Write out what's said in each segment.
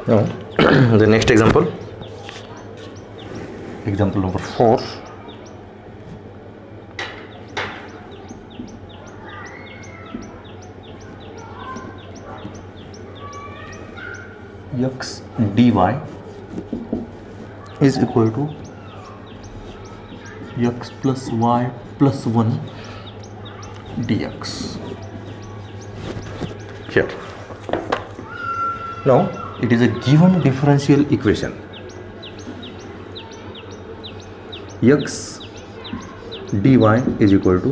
Now, the next example number 4. X dy is equal to x plus y plus 1 dx. Here. Now, it is a given differential equation. X dy is equal to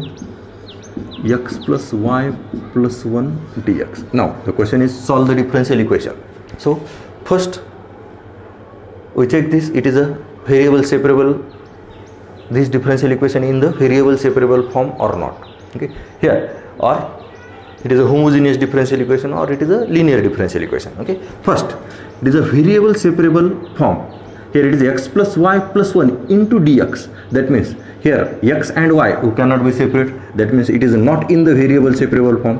x plus y plus 1 dx. Now, the question is solve the differential equation. So, first we check this, it is a variable separable, this differential equation in the variable separable form or not. Okay, here, or it is a homogeneous differential equation or it is a linear differential equation. Okay, first it is a variable separable form. Here it is x plus y plus 1 into dx. That means here x and y cannot be separate. That means it is not in the variable separable form.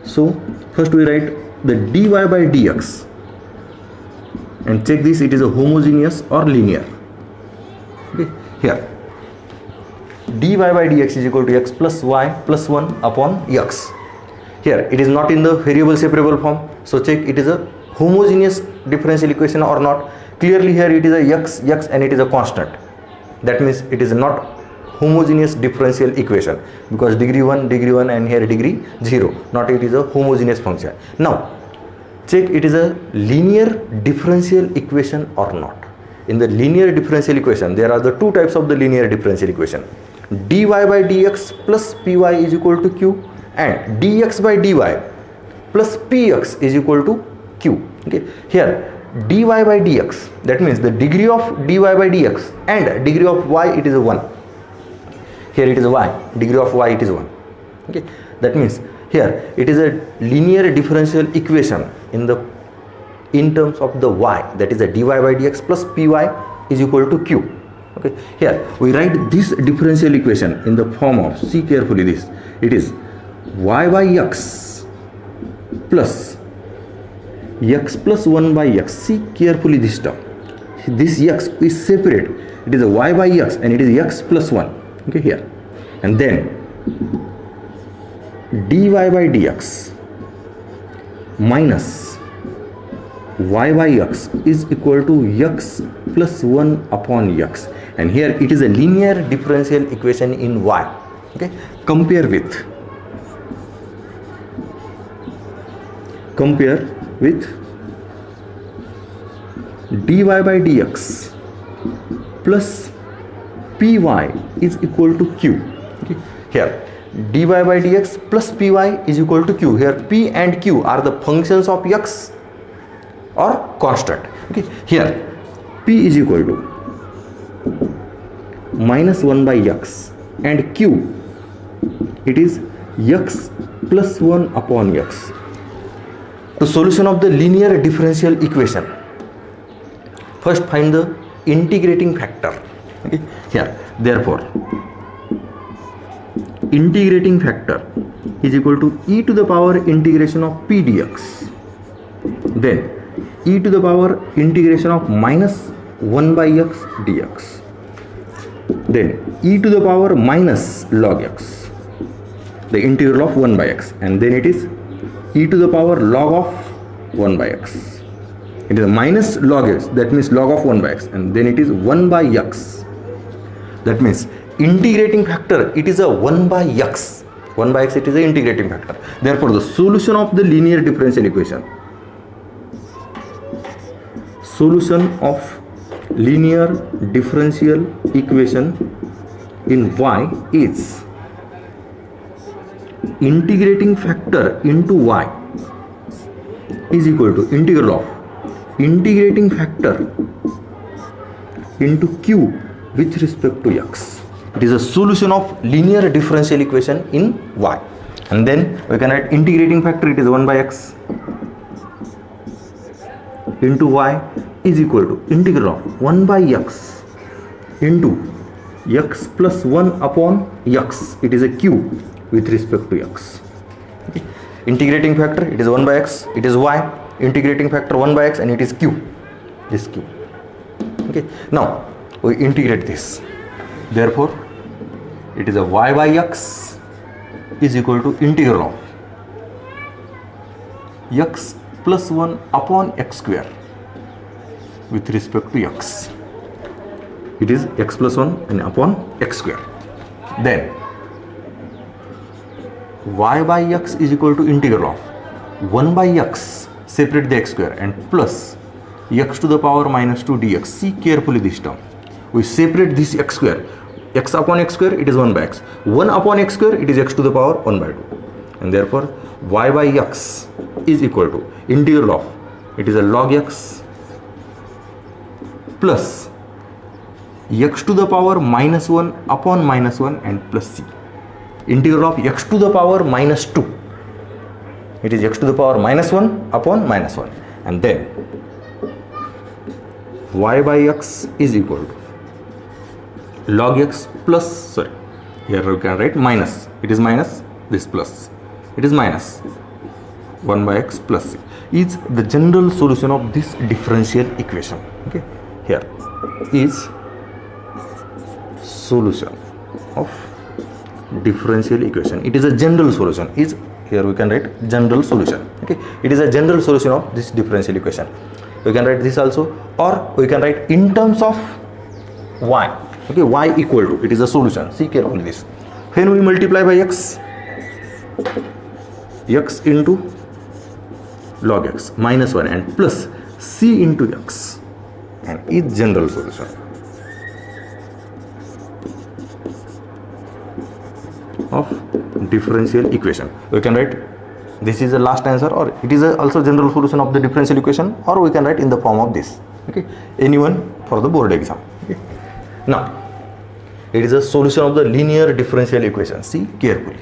So first we write the dy by dx and check this, it is a homogeneous or linear. Okay, here dy by dx is equal to x plus y plus 1 upon x. Here it is not in the variable separable form, so check it is a homogeneous differential equation or not. Clearly here it is a x and it is a constant. That means it is not homogeneous differential equation because degree 1 and here degree 0, not it is a homogeneous function. Now check it is a linear differential equation or not. In the linear differential equation there are the two types of the linear differential equation. Dy by dx plus py is equal to q and dx by dy plus px is equal to q. Okay, here dy by dx, that means the degree of dy by dx and degree of y it is 1. Here it is y, degree of y it is 1. Okay, that means here it is a linear differential equation in terms of the y, that is a dy by dx plus py is equal to q. Okay, here we write this differential equation in the form of, see carefully this, it is y by x plus x plus 1 by x. See carefully this term, this x is separate, it is a y by x and it is x plus 1. Okay, here and then dy by dx minus y by x is equal to x plus 1 upon x, and here it is a linear differential equation in y. Okay, compare with dy by dx plus py is equal to q. Okay, here dy by dx plus py is equal to q. Here p and q are the functions of x or constant. Okay, here p is equal to minus 1 by x and q it is x plus 1 upon x. The solution of the linear differential equation, first find the integrating factor. Okay, here therefore integrating factor is equal to e to the power integration of p dx, then e to the power integration of minus 1 by x dx, then e to the power minus log x, the integral of 1 by x, and then it is e to the power log of 1 by x. It is a minus log x, that means log of 1 by x, and then it is 1 by x. That means integrating factor it is a 1 by x. 1 by x it is a integrating factor. Therefore the solution of the linear differential equation, solution of linear differential equation in y is integrating factor into y is equal to integral of integrating factor into q with respect to x. It is a solution of linear differential equation in y, and then we can write integrating factor it is 1 by x into y is equal to integral of 1 by x into x plus 1 upon x, it is a q with respect to x. Okay. Integrating factor it is 1 by x, it is y, integrating factor 1 by x and it is q, this q. Okay, now we integrate this. Therefore, it is a y by x is equal to integral of x plus 1 upon x square with respect to x. It is x plus 1 and upon x square. Then y by x is equal to integral of 1 by x, separate the x square, and plus x to the power minus 2 dx. See carefully this term. We separate this x square. X upon x square, it is 1 by x. 1 upon x square, it is x to the power 1 by 2. And therefore, y by x is equal to integral of, it is a log x plus x to the power minus 1 upon minus 1 and plus c. Integral of x to the power minus 2. It is x to the power minus 1 upon minus 1. And then y by x is equal to log x plus, here we can write minus. It is minus, this plus. It is minus 1 by x plus c is the general solution of this differential equation. Okay, here is solution of differential equation. It is a general solution. Is here we can write general solution. Okay, it is a general solution of this differential equation. We can write this also, or we can write in terms of y. Okay, y equal to, it is a solution. See carefully this. When we multiply by x into log x minus 1 and plus c into x, and is general solution of differential equation. We can write this is the last answer, or it is also general solution of the differential equation, or we can write in the form of this. Okay, anyone for the board exam. Okay. Now it is a solution of the linear differential equation. See carefully.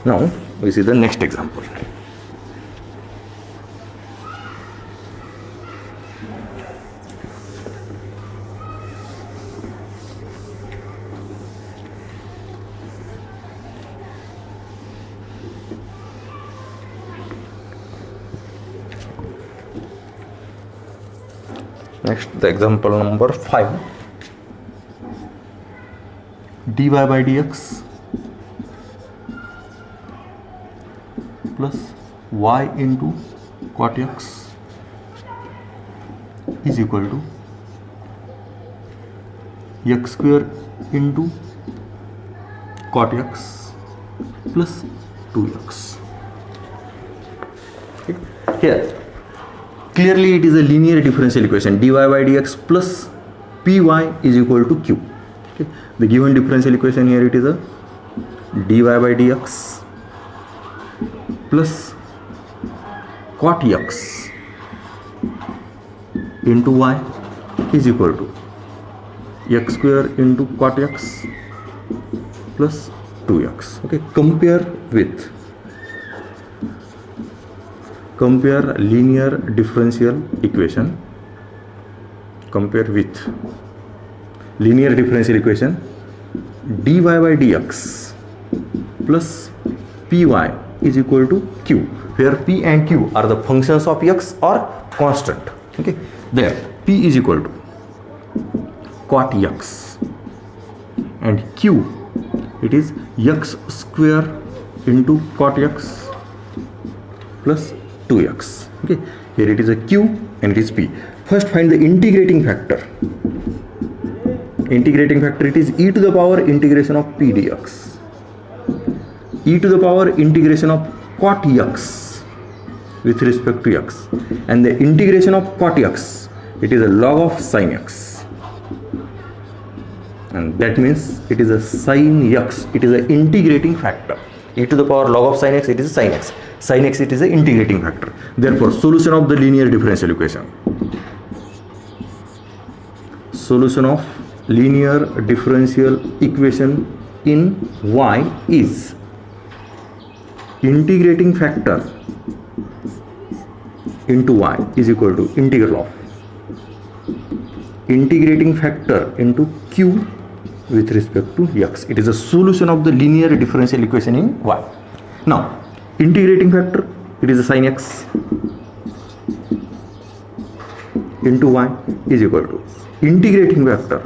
Now we see the next example. Next, the example number 5. dy by dx plus y into cot x is equal to x square into cot x plus 2x. Okay. Here clearly it is a linear differential equation. Dy by dx plus py is equal to q. Okay. The given differential equation here, it is a dy by dx plus cot x into y is equal to x square into cot x plus 2x. Okay, compare linear differential equation. Compare with linear differential equation dy by dx plus py is equal to q, where p and q are the functions of x or constant. Okay, there p is equal to cot x and q, it is x square into cot x plus 2x. Okay, here it is a q and it is p. First find the integrating factor. Integrating factor, it is e to the power integration of p dx, e to the power integration of cot x with respect to x, and the integration of cot x, it is a log of sin x, and that means it is a sin x. It is an integrating factor. E to the power log of sin x, it is sin x. Sin x, it is an integrating factor. Therefore, solution of the linear differential equation. Solution of linear differential equation in y is integrating factor into y is equal to integral of integrating factor into q with respect to x. It is a solution of the linear differential equation in y. Now integrating factor it is a sin x into y is equal to integrating factor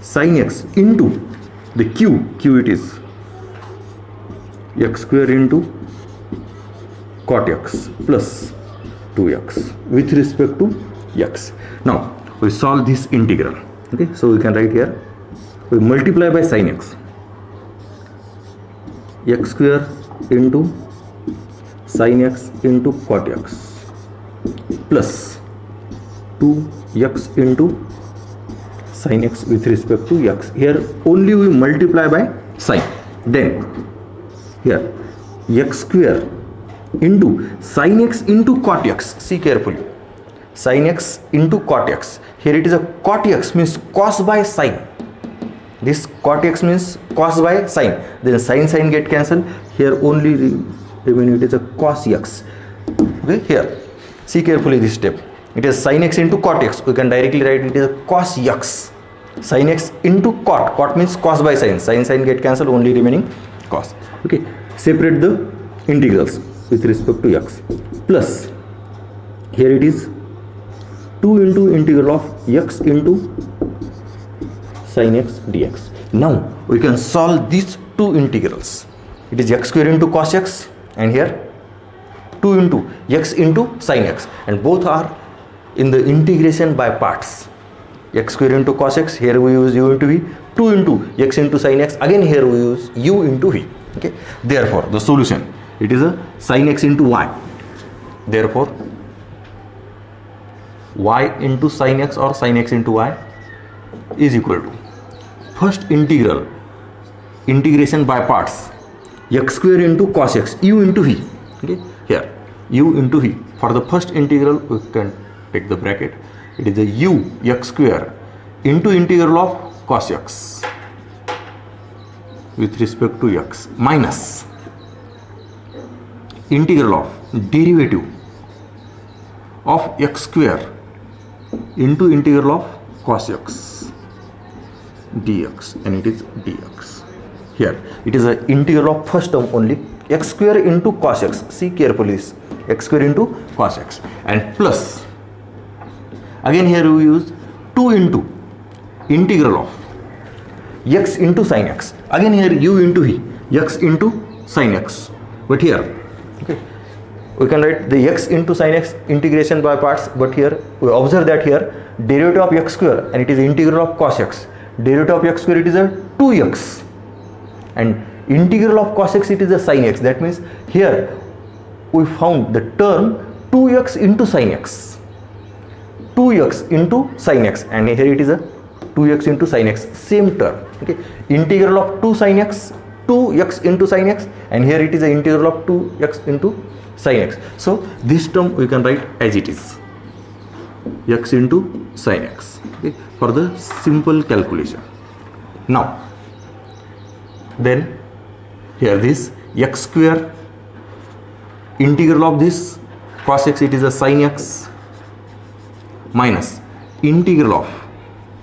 sin x into the q it is x square into cot x plus 2x with respect to x. Now we solve this integral. Okay, so we can write here, we multiply by sin x square into sin x into cot x plus 2x into sin x with respect to x. Here only we multiply by sin. Then here x square into sin x into cot x. See carefully, sin x into cot x. Here it is a cot x means cos by sin. This cot x means cos by sin. Then sin get cancelled. Here only remaining it is a cos x. Okay, here see carefully this step. It is sin x into cot x. We can directly write it as a cos x. Sin x into cot. Cot means cos by sin. Sin get cancelled. Only remaining cos. Okay. Separate the integrals with respect to x. Plus here it is 2 into integral of x into sin x dx. Now we can solve these two integrals. It is x square into cos x and here 2 into x into sin x, and both are in the integration by parts. X square into cos x, here we use u into v. 2 into x into sin x, again here we use u into v. Okay, therefore the solution, it is a sin x into y. Therefore y into sin x or sin x into y is equal to first integral, integration by parts, x square into cos x, u into v. Okay, here u into v. For the first integral we can take the bracket. It is a u x square into integral of cos x with respect to x minus integral of derivative of x square into integral of cos x dx, and it is dx. Here it is an integral of first term only, x square into cos x. See carefully this, x square into cos x, and plus again here we use 2 into integral of x into sin x. Again here u into v, x into sin x. But here, okay, we can write the x into sin x integration by parts. But here we observe that here derivative of x square, and it is integral of cos x. Derivative of x square, it is a 2x, and integral of cos x, it is a sin x. That means here we found the term 2x into sin x, 2x into sin x, and here it is a 2x into sin x, same term. Okay, integral of 2 sin x, 2x into sin x, and here it is the integral of 2x into sin x. So this term we can write as it is, x into sin x, okay, for the simple calculation. Now then here this x square integral of this cos x, it is a sin x, minus integral of,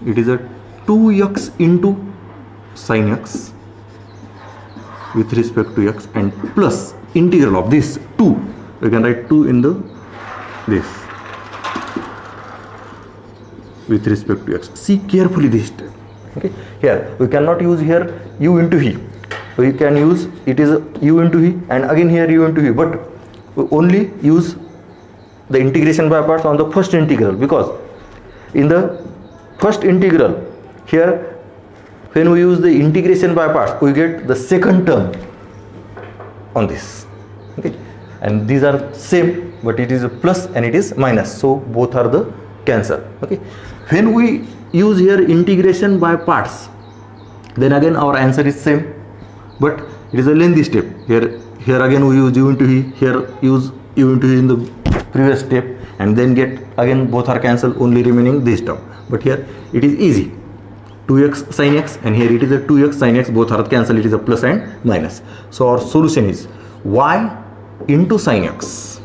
it is a 2x into sin x with respect to x, and plus integral of this 2, we can write 2 in the this with respect to x. See carefully this step. Okay, here we cannot use here u into v, we can use it is u into v, and again here u into v, but we only use the integration by parts on the first integral, because in the first integral here when we use the integration by parts we get the second term on this. Okay, and these are same, but it is a plus and it is minus, so both are the cancel. Okay, when we use here integration by parts, then again our answer is same, but it is a lengthy step. Here again we use u into v, here use u into v in the previous step, and then get again both are cancelled, only remaining this term. But here it is easy, 2x sin x, and here it is a 2x sin x, both are cancelled, it is a plus and minus. So our solution is y into sin x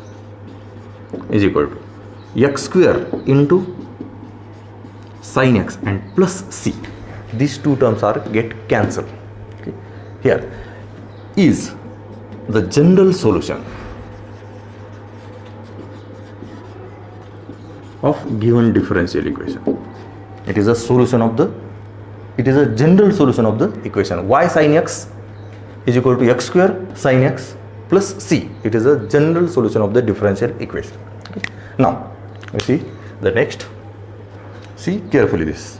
is equal to x square into sin x and plus c. These two terms are get cancelled. Okay. Here is the general solution of given differential equation. It is a solution of the, it is a general solution of the equation y sin x is equal to x square sin x plus c. It is a general solution of the differential equation. Okay. Now we see the next. See carefully this.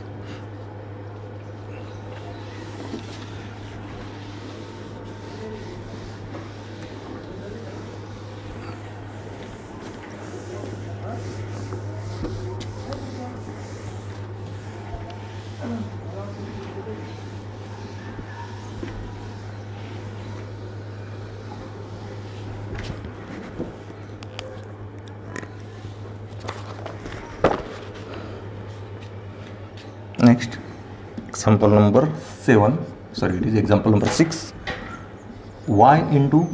Next, example number 7, sorry, it is example number 6. Y into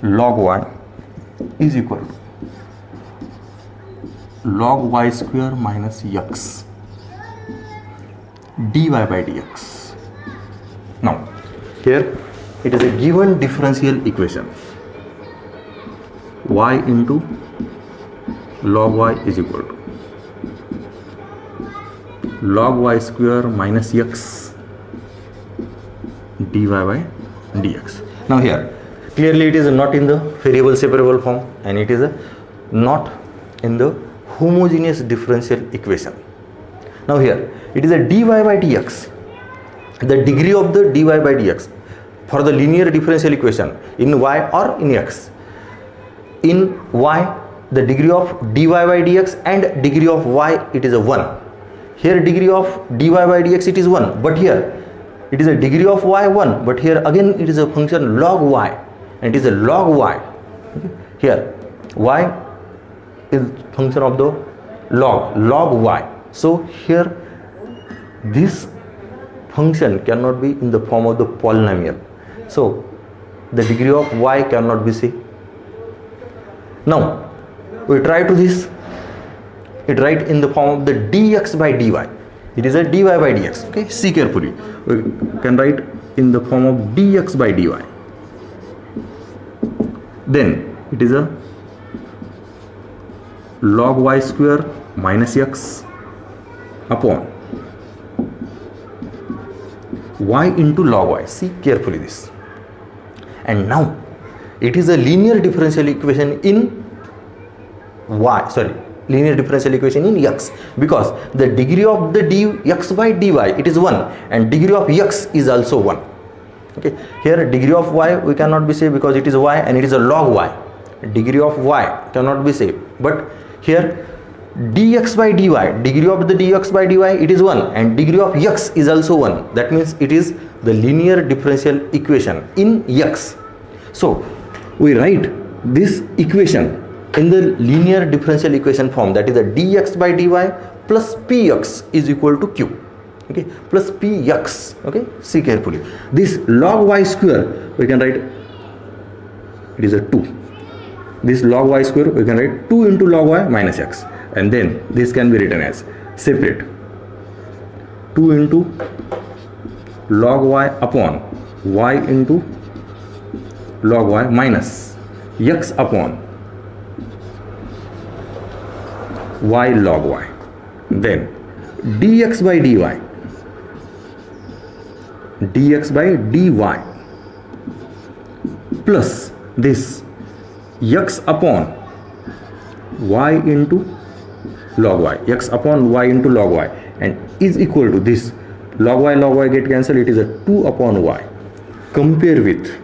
log y is equal to log y square minus x dy by dx. Now, here it is a given differential equation. Y into log y is equal to log y square minus x dy by dx. Now here clearly it is not in the variable separable form and it is not in the homogeneous differential equation. Now here it is a dy by dx. The degree of the dy by dx for the linear differential equation in y or in x. In y the degree of dy by dx and degree of y it is a 1. Here degree of dy by dx it is 1, but here it is a degree of y 1, but here again it is a function log y and it is a log y. Okay. Here y is function of the log y. So here this function cannot be in the form of the polynomial. So the degree of y cannot be c. Now we try to this. It write in the form of the dx by dy. It is a dy by dx. Okay, see carefully. We can write in the form of dx by dy. Then it is a log y square minus x upon y into log y. See carefully this. And now it is a linear differential equation in y. Sorry. Linear differential equation in x, because the degree of the dx by dy it is 1 and degree of x is also 1. Okay, here degree of y we cannot be say because it is y and it is a log y. Degree of y cannot be say, but here dx by dy, degree of the dx by dy it is 1 and degree of x is also 1. That means it is the linear differential equation in x. So we write this equation in the linear differential equation form, that is the dx by dy plus px is equal to q. Okay, plus px. Okay, see carefully. This log y square we can write, it is a 2. This log y square we can write 2 into log y minus x, and then this can be written as separate 2 into log y upon y into log y minus x upon y log y. Then dx by dy plus this x upon y into log y, x upon y into log y, and is equal to this log y get cancelled, it is a 2 upon y. Compare with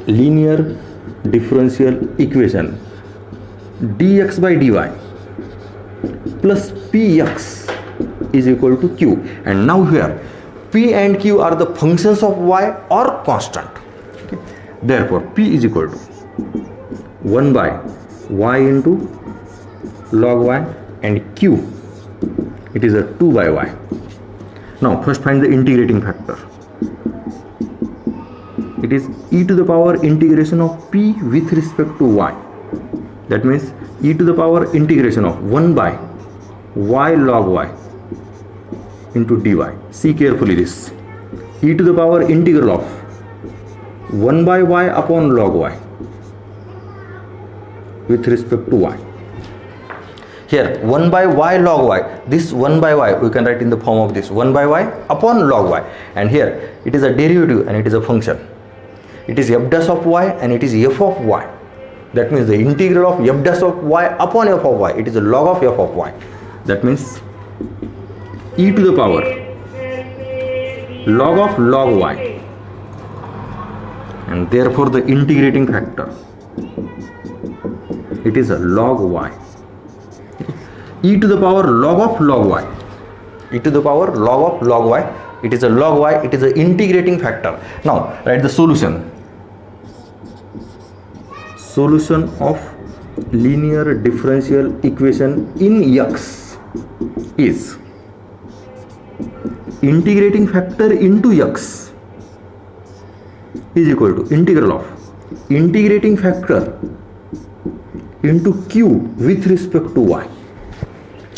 linear differential equation dx by dy plus px is equal to q, and now here p and q are the functions of y or constant. Okay. Therefore p is equal to 1 by y into log y and q it is a 2 by y. Now first find the integrating factor. It is e to the power integration of p with respect to y. That means e to the power integration of 1 by y log y into dy. See carefully this. E to the power integral of 1 by y upon log y with respect to y. Here 1 by y log y, this 1 by y we can write in the form of this 1 by y upon log y, and here it is a derivative and it is a function. It is f dash of y and it is f of y. That means the integral of f dash of y upon f of y, it is a log of f of y. That means e to the power log of log y, and therefore the integrating factor, it is a log y. E to the power log of log y, e to the power log of log y, it is a log y, it is an integrating factor. Now write the solution. Solution of linear differential equation in x is integrating factor into x is equal to integral of integrating factor into q with respect to y.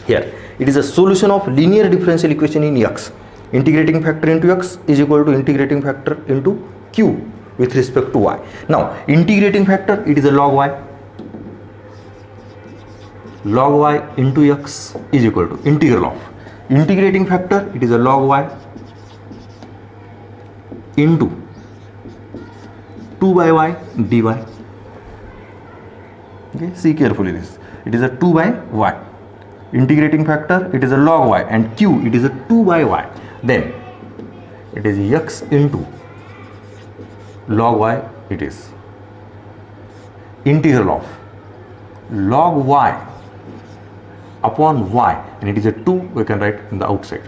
Here it is a solution of linear differential equation in x. Integrating factor into x is equal to integrating factor into q with respect to y. Now integrating factor, it is a log y. Log y into x is equal to integral of integrating factor, it is a log y into 2 by y dy. Okay, see carefully this. It is a 2 by y. Integrating factor, it is a log y, and q, it is a 2 by y. Then it is x into log y, it is integral of log y upon y, and it is a 2, we can write in the outside.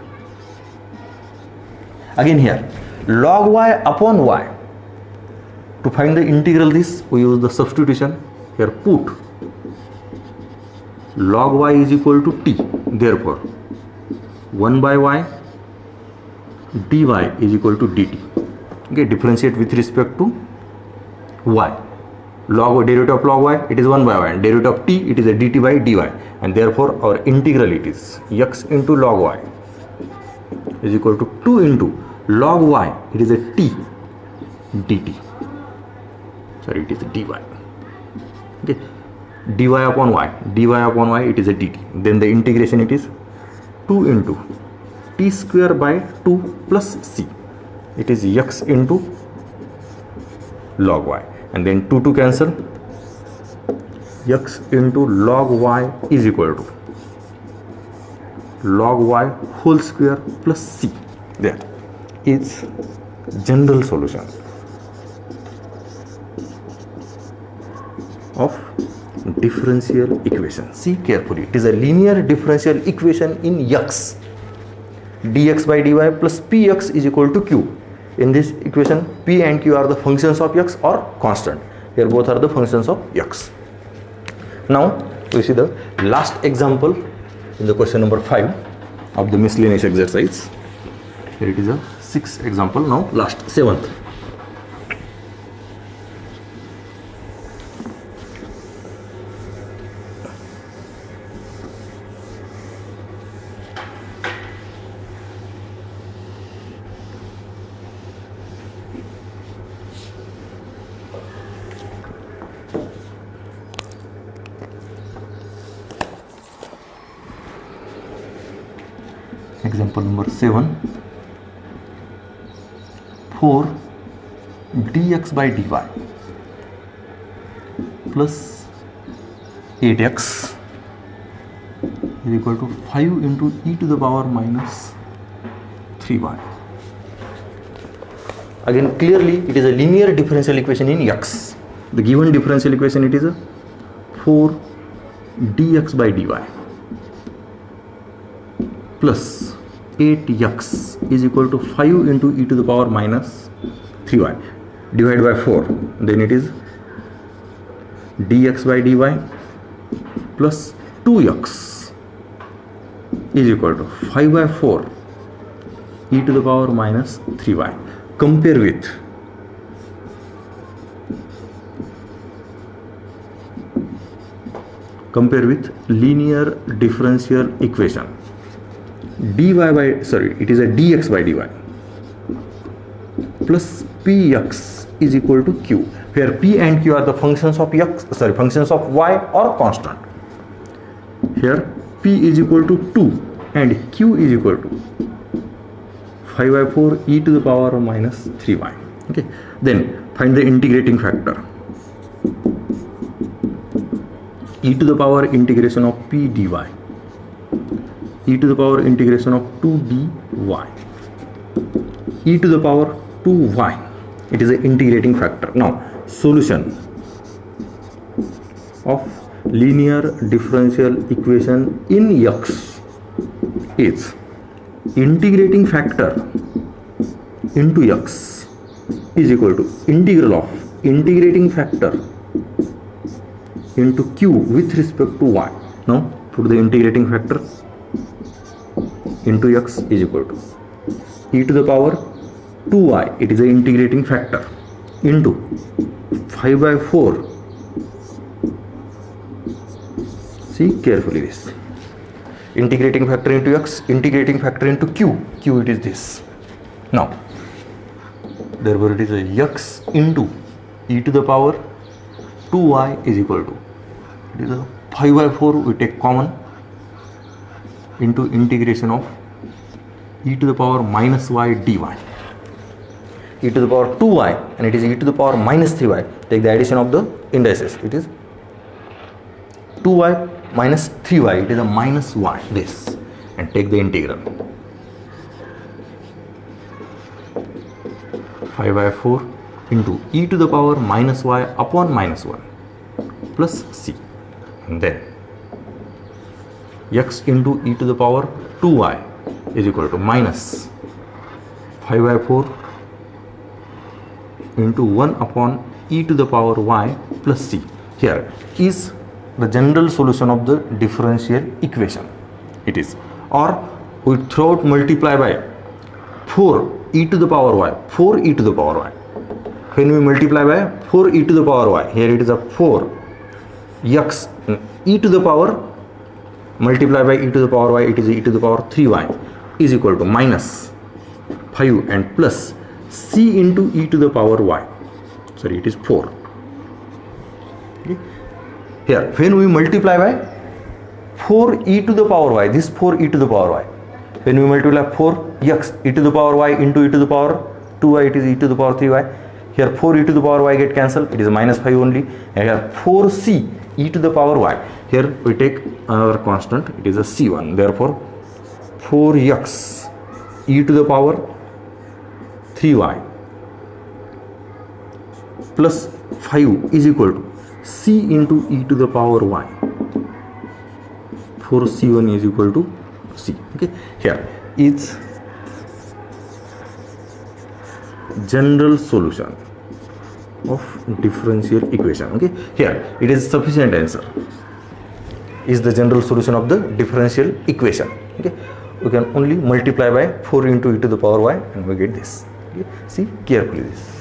Again here log y upon y. To find the integral this, we use the substitution. Here put log y is equal to t, therefore 1 by y dy is equal to dt. Okay, differentiate with respect to y. Log derivative of log y, it is 1 by y, and derivative of t, it is a dt by dy, and therefore our integral, it is x into log y is equal to 2 into log y, it is a t dt. Sorry, it is a dy. Okay, dy upon y, it is a dt. Then the integration, it is 2 into t square by 2 plus c. It is x into log y, and then 2 to cancel. X into log y is equal to log y whole square plus c. There is general solution of differential equation. See carefully, it is a linear differential equation in x. Dx by dy plus px is equal to q. In this equation, p and q are the functions of x or constant. Here both are the functions of x. Now we see the last example in the question number 5 of the miscellaneous exercise. Here it is a 6th example. Now last 7th. Example number 7, 4 dx by dy plus 8x is equal to 5 into e to the power minus 3y. Again clearly it is a linear differential equation in x. The given differential equation, it is a 4 dx by dy plus 8x is equal to 5 into e to the power minus 3y. Divide by 4, then it is dx by dy plus 2x is equal to 5 by 4 e to the power minus 3y. Compare with linear differential equation. It is a dx by dy plus px is equal to q, where p and q are the functions of functions of y or constant. Here p is equal to 2 and q is equal to 5 by 4 e to the power minus 3y. Okay, then find the integrating factor. E to the power integration of p dy, e to the power integration of 2 dy, e to the power 2y. It is an integrating factor. Now solution of linear differential equation in x is integrating factor into x is equal to integral of integrating factor into q with respect to y. Now put the integrating factor into x is equal to e to the power 2y, it is an integrating factor, into 5 by 4. See carefully this. Integrating factor into x, integrating factor into q it is this. Now therefore it is a x into e to the power 2y is equal to, it is a 5 by 4 we take common, into integration of e to the power minus y dy, e to the power 2y and it is e to the power minus 3y. Take the addition of the indices, it is 2y minus 3y, it is a minus y this, and take the integral 5 by 4 into e to the power minus y upon minus 1 plus c, and then x into e to the power 2y is equal to minus 5 by 4 into 1 upon e to the power y plus c. Here is the general solution of the differential equation. It is, or we throw out multiply by 4 e to the power y, 4 e to the power y. When we multiply by 4 e to the power y, here it is a 4 x e to the power, multiply by e to the power y, it is e to the power 3y is equal to minus 5 and plus c into e to the power y. Sorry, it is 4. Okay. Here when we multiply by 4 e to the power y, this 4 e to the power y, when we multiply 4 x e to the power y into e to the power 2y, it is e to the power 3y. Here 4 e to the power y get cancelled, it is minus 5 only, and here 4c e to the power y, here we take another constant, it is a c1, therefore 4x e to the power 3y plus 5 is equal to c into e to the power y. 4c1 is equal to c. Okay, here is general solution of differential equation. Okay, here it is sufficient answer, is the general solution of the differential equation. Okay, we can only multiply by 4 into e to the power y and we get this. Okay, see carefully this.